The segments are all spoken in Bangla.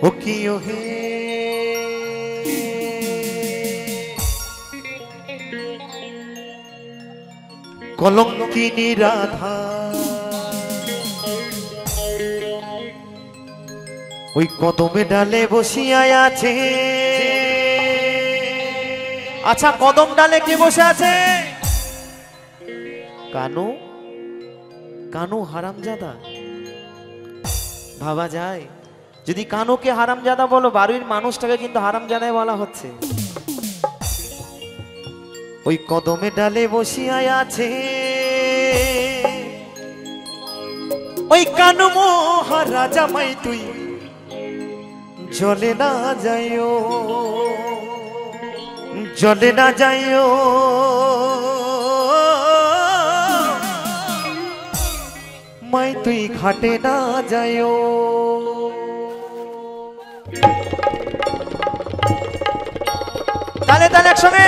हो कियो हे कलंकिनी राधा ওই কদমে ডালে বসিয়া আছে। আচ্ছা কদম ডালে কে বসে আছে? কানু। কানু হারামজাদা ভাবা যায়? যদি কানুকে হারামজাদা বলো, বাড়ির মানুষটাকে কিন্তু হারামজাদাই বলা হচ্ছে। ওই কদমে ডালে বসিয়া আছে ওই কানু মহারাজা মাই তুই জলে না যাইও, জলে না যাইও মাই তুই ঘাটে না যাইও। তালে তালে একসঙ্গে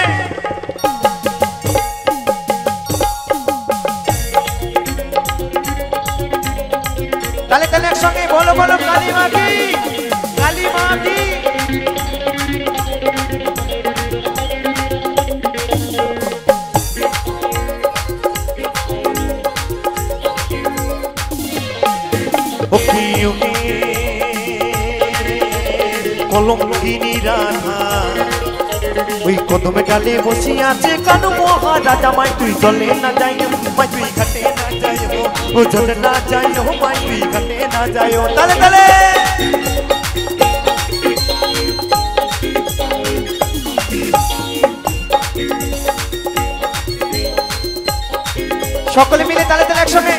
তালে তালে একসঙ্গে বলো বলো কালী মা কি, কালী মা কি। কলঙ্কিনী রাধা ওই কদমে ডালে বসে আছে কানু মহারাজা মাই তুই জলে না যাইও, মাই তুই ঘাটে না যাইও, ও জলে না যাইও মাই তুই ঘাটে না যাইও। তালে তালে সকলে মিলে তালে তালে একসঙ্গে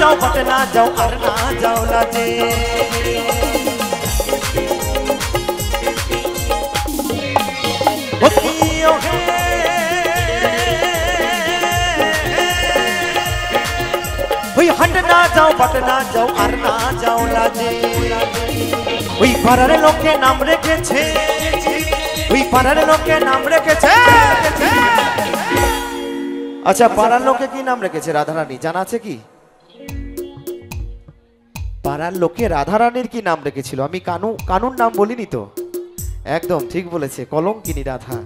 जाओ बट ना जाओ और ना जाओ लाजे हट ना जाओ बट ना जाओ और ना जाओ लाजे ওই পাড়ার লোকে নাম রেখেছে, ওই পাড়ার লোকে নাম রেখেছে। আচ্ছা পাড়ার লোকে কি নাম রেখেছে? রাধারানী জানা আছে কি? পাড়ার লোকে রাধারানীর কি নাম রেখেছিল? আমি কানুর নাম বলিনি তো? একদম ঠিক বলেছে, কলঙ্কিনী রাধা।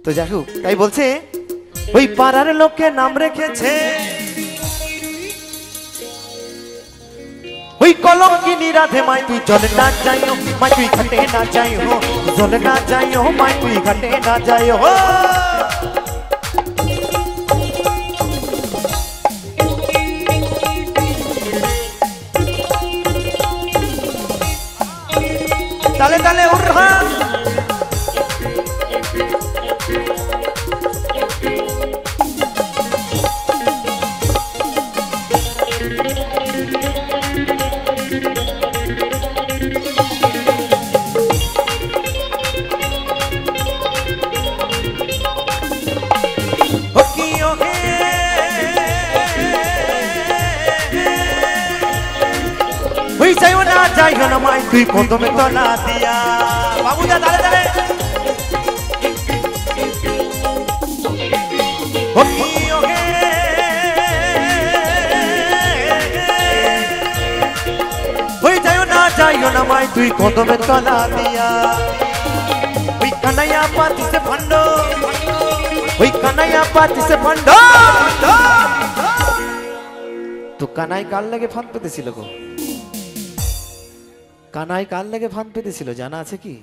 তো যাই হোক, তাই বলছে ওই পাড়ার লোকে নাম রেখেছে ওই কলঙ্কিনী রাধে মাই তুই জলে না যাইও, মাই তুই ঘাটে না যাইও, জলে না যাইও মাই তুই ঘাটে না যাইও। তালে তালে উড়া যাইও না মাই তুই কদমে তলা দিয়া। বাবুদা তালে তালে ওই যাইও না মাই তুই কদমে তলা দিয়া। ওই কানাইয়া পাতিছে ভণ্ড, ওই কানাইয়া পাতিছে ভণ্ড। তো কানাই কার লাগে ফাঁদ পেতেছিল গো? কানাই কার লেগে ফাঁদ পেতেছিল জানা আছে কি?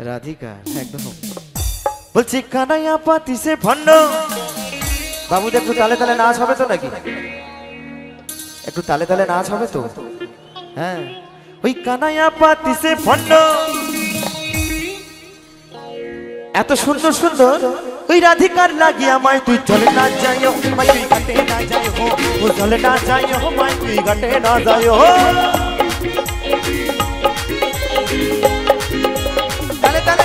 রাধিকা। একদম বলছি কানাইয়া পাতিছে ভণ্ড। বাবু একটু তালে তালে নাচ হবে তো নাকি? একটু তালে তালে নাচ হবে তো? হ্যাঁ, ওই কানাইয়া পাতিছে ভণ্ড। এত সুন্দর সুন্দর ওই রাধিকার লাগিয়া মাই তুই চলে না যাইও, মাই তুই ঘাটে না যাইও, ও চলে না যাইও মাই তুই ঘাটে না যাইও। তালে তালে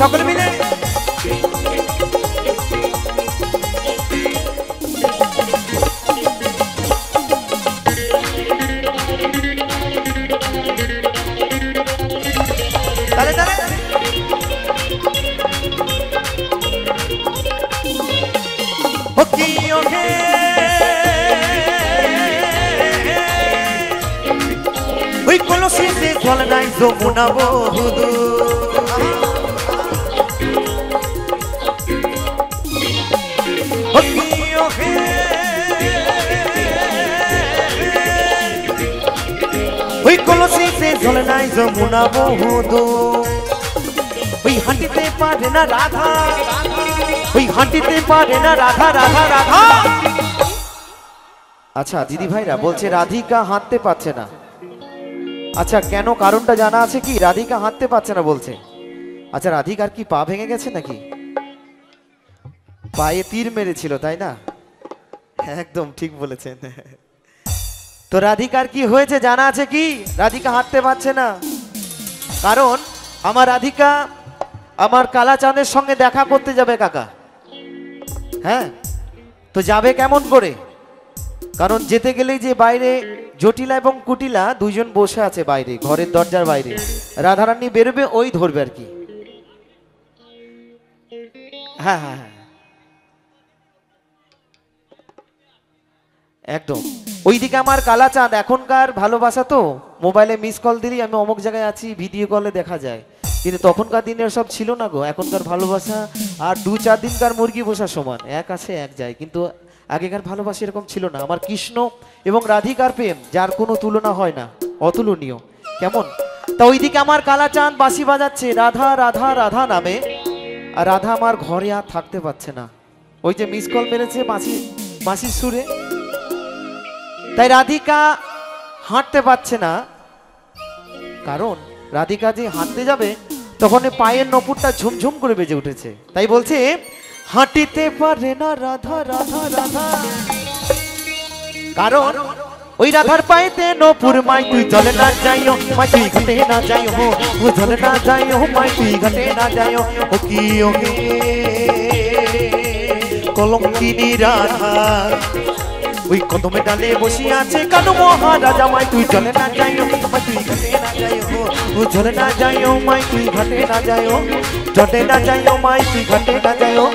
সকলে মিলে তালে তালে ওকে ওকে ওই কলসিতে জল নাই যমুনা বহুদূর ওকে ওকে ওই কলসিতে জল নাই যমুনা বহুদূর ওই হাঁটিতে পারে না রাধা ওই হাঁটিতে পারে না রাধা রাধা রাধা। আচ্ছা দিদি ভাইরা বলছে রাধিকা হাঁটতে পারছে না। আচ্ছা কেন কারণটা জানা আছে কি? রাধিকা হাঁটতে পারছে না বলছে। আচ্ছা রাধিকার কি পা ভেঙে গেছে নাকি? পায়ে তীর মেরেছিল তাই না? একদম ঠিক বলেছেন। তো রাধিকার কি হয়েছে জানা আছে কি? রাধিকা হাঁটতে পারছে না কারণ আমার রাধিকা আমার কালাচাঁদের সঙ্গে দেখা করতে যাবে কাকা। হ্যাঁ তো যাবে কেমন করে? কারণ যেতে গেলেই যে বাইরে জটিলা এবং কুটিলা দুইজন বসে আছে বাইরে, ঘরের দরজার বাইরে। রাধারানী বেরোবে ওই ধরবে আর কি। হ্যাঁ হ্যাঁ হ্যাঁ একদম। ওইদিকে আমার কালাচাঁদ এখনকার ভালোবাসা তো মোবাইলে মিস কল দিলেই আমি অমুক জায়গায় আছি ভিডিও কলে দেখা যায়, কিন্তু তখনকার দিনের সব ছিল না গো। এখনকার ভালোবাসা আর 2-4 দিনকার মুরগি বসা সমান, এক আসে এক যায়। কিন্তু আগেকার ভালোবাসা এরকম ছিল না। আমার কৃষ্ণ এবং রাধিকার প্রেম যার কোনো তুলনা হয় না, অতুলনীয়। কেমন? তা ওইদিকে আমার কালাচাঁদ বাঁশি বাজাচ্ছে রাধা রাধা রাধা নামে, আর রাধা আমার ঘরে আর থাকতে পারছে না। ওই যে মিস কল মেরেছে বাঁশির সুরে, তাই রাধিকা হাঁটতে পারছে না। কারণ রাধিকা যে হাঁটতে যাবে তখন পায়ের নপুরটা ঝুমঝুম করে বেজে উঠেছে। তাই বলছে হাঁটিতে পারে না রাধা রাধা রাধা, কারণ ওই রাধার পায়েতে নপুর। মাই তুই চলে না যাইও, মাই তুই ঘাটে না যাইও, ও চলে না যাইও, মাই তুই ঘাটে না যাইও। ও কি ওকে কলঙ্কিনী রাধা ওই কদমে ডালে বসে আছে কানু মহারাজা। মাই তুই চলে না যাইও, মাই তুই ঘাটে না যাইও, ও চলে না যাইও, মাই তুই ঘাটে না যাইও, চলে না যাইও, মাই তুই ঘাটে না যাইও,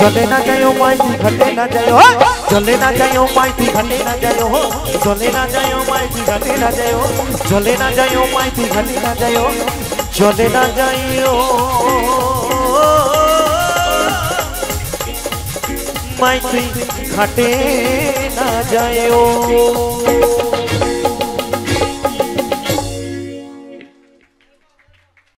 চলে না যাইও, মাই তুই ঘাটে না যাইও, চলে না যাইও, মাই তুই ঘাটে না যাইও, চলে না যাইও, মাই তুই ঘাটে না যাইও, চলে না যাইও, মাই তুই ঘাটে না যাইও, চলে না যাইও, মাই তুই ঘাটে না যাইও।